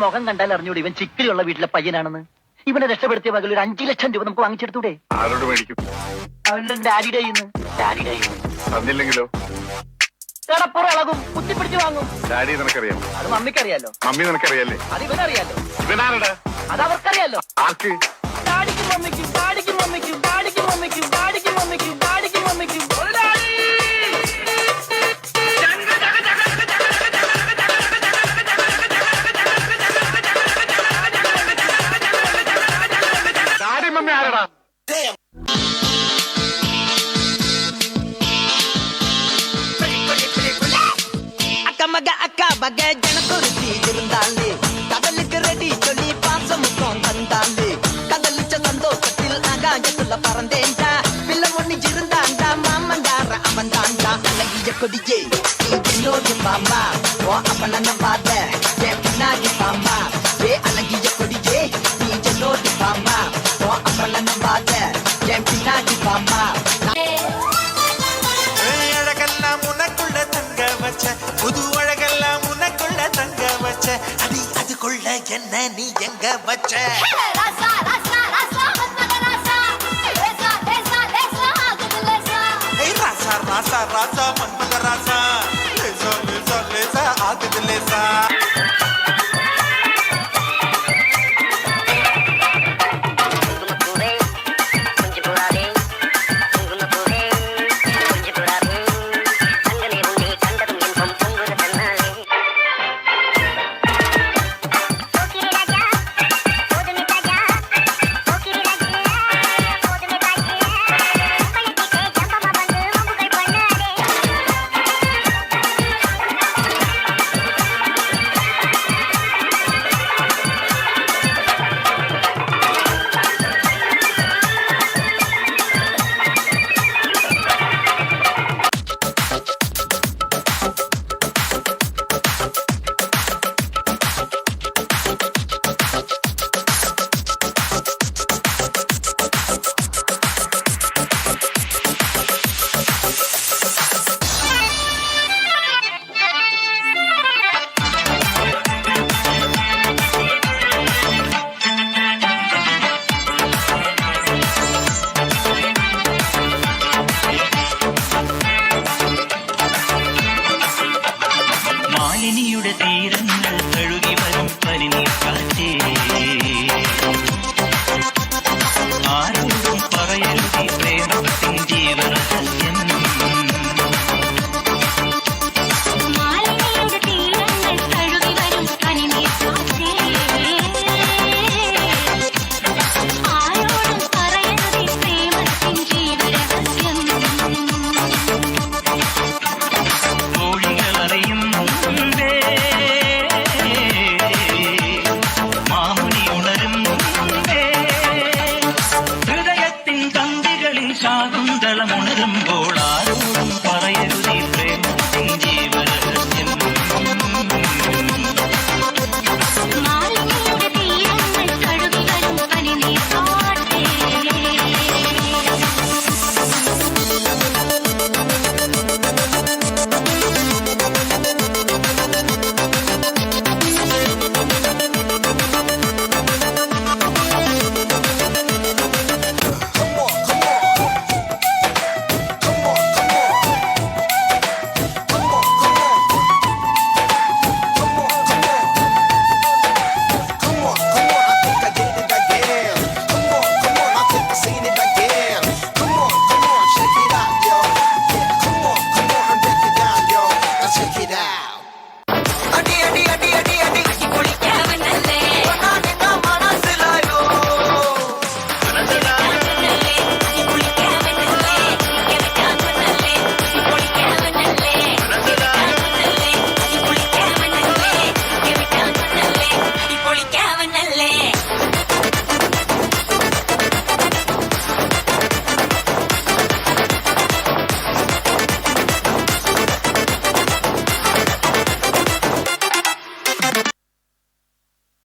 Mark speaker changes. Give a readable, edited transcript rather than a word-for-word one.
Speaker 1: മുഖം കണ്ടാൽ അറിഞ്ഞൂടെ ഇവൻ ചിക്കിലുള്ള വീട്ടിലെ പയ്യനാണെന്ന്. ഇവനെ രക്ഷപ്പെടുത്തിയ പകൽ ഒരു 5 ലക്ഷം രൂപ നമുക്ക് വാങ്ങിച്ചെടുത്തൂടെ?
Speaker 2: ആരോട് മേടിക്കും?
Speaker 1: അവന്റെ ഡാഡിയുടെ കയ്യിന്ന്. ഡാഡിയുടെ കയ്യിന്ന്
Speaker 2: തന്നില്ലെങ്കിലോ?
Speaker 1: കടപ്പുറ ഇളകും, കുത്തിപ്പിടിച്ച് വാങ്ങും.
Speaker 2: ഡാഡി നിനക്കറിയാം?
Speaker 1: അത് മമ്മിക്കറിയാലോ.
Speaker 2: മമ്മി നിനക്കറിയാലേ?
Speaker 1: അത് ഇവനറിയാലോ.
Speaker 2: ഇവനാരടാ?
Speaker 1: അത് അവർക്കറിയാലോ.
Speaker 2: ആർക്ക്?
Speaker 1: ഡാഡിക്കും മമ്മിക്കും, ഡാഡിക്കും മമ്മിക്കും, ഡാഡിക്കും മമ്മിക്കും, ഡാഡിക്കും മമ്മിക്കും, ഡാഡിക്കും മമ്മിക്കും.
Speaker 2: ഡാഡി മമ്മി ആരടാ?
Speaker 3: அக்கமக அக்கா பக ஜனக்குருத்தி இருந்தாளே கடலுக்கு ரெடி சொல்லி பாசமுத்தம் தந்தாளே கடலிச்ச சந்தோஷத்தில் ஆகாயத்துல பறந்தேன்டா பிள்ளை ஒண்ணு இருந்தாண்டா மாமங்கார அவன் தாண்டா அழகிய கொடியே நீ என்னோடு பாமா ஓ அப்பன நம்பாத என் பின்னாடி பாமா ஏ அழகிய கொடியே நீ என்னோடு பாமா ஓ அப்பன நம்பாத என் பின்னாடி பாமா
Speaker 4: அழகெல்லாம் உனக்குள்ள தங்க வச்ச புது அழகெல்லாம் உனக்குள்ள தங்க வச்ச அடி அதுக்குள்ள என்ன நீ எங்க வச்ச ராசா ராசா ராசா மன்மத ராசா